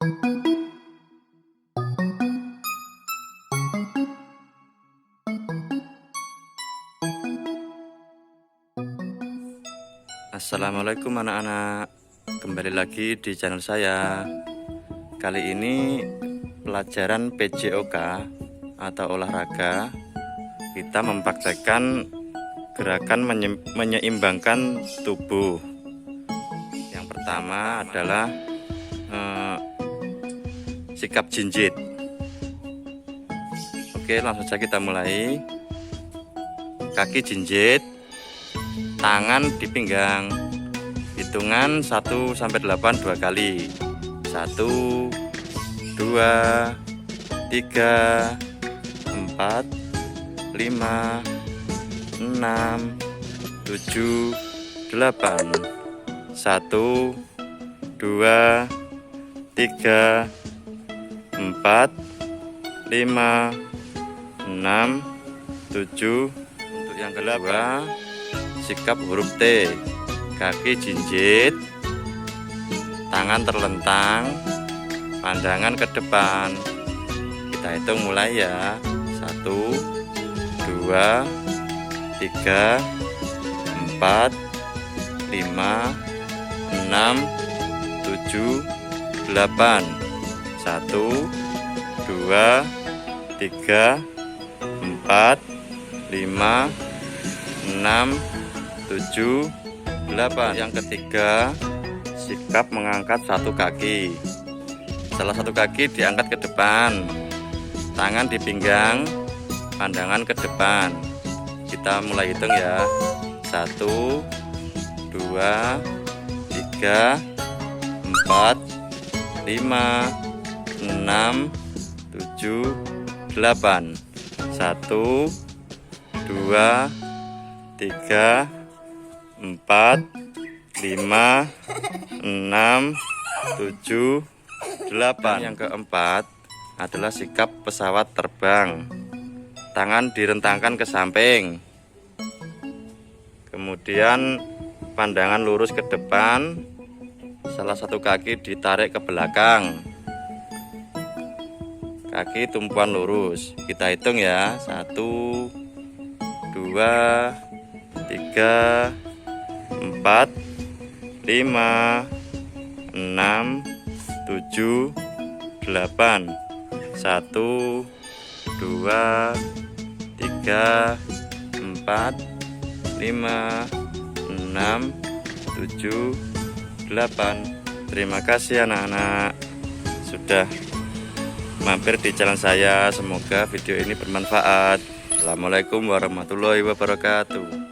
Assalamualaikum anak-anak, kembali lagi di channel saya. Kali ini pelajaran PJOK atau olahraga, kita mempraktekkan gerakan menyeimbangkan tubuh. Yang pertama adalah sikap jinjit. Oke, langsung saja kita mulai. Kaki jinjit, tangan di pinggang, hitungan 1-8 2 kali. 1 2 3 4 5 6 7 8. 1 2 3 4 5 6 7 8. untuk yang kedua, sikap huruf T. Kaki jinjit, tangan terlentang, pandangan ke depan. Kita hitung mulai ya. 1 2 3 4 5 6 7 8. 1 2 3 4 5 6 7 8. Yang ketiga, sikap mengangkat satu kaki. Salah satu kaki diangkat ke depan, tangan di pinggang, pandangan ke depan. Kita mulai hitung ya. 1 2 3 4 5 6 7 8. 1 2 3 4 5 6 7 8. Yang keempat adalah sikap pesawat terbang. Tangan direntangkan ke samping, kemudian pandangan lurus ke depan, salah satu kaki ditarik ke belakang, kaki tumpuan lurus. Kita hitung ya. 1 2 3 4 5 6 7 8. 1 2 3 4 5 6 7 8. Terima kasih anak-anak sudah mampir di channel saya. Semoga video ini bermanfaat. Assalamualaikum warahmatullahi wabarakatuh.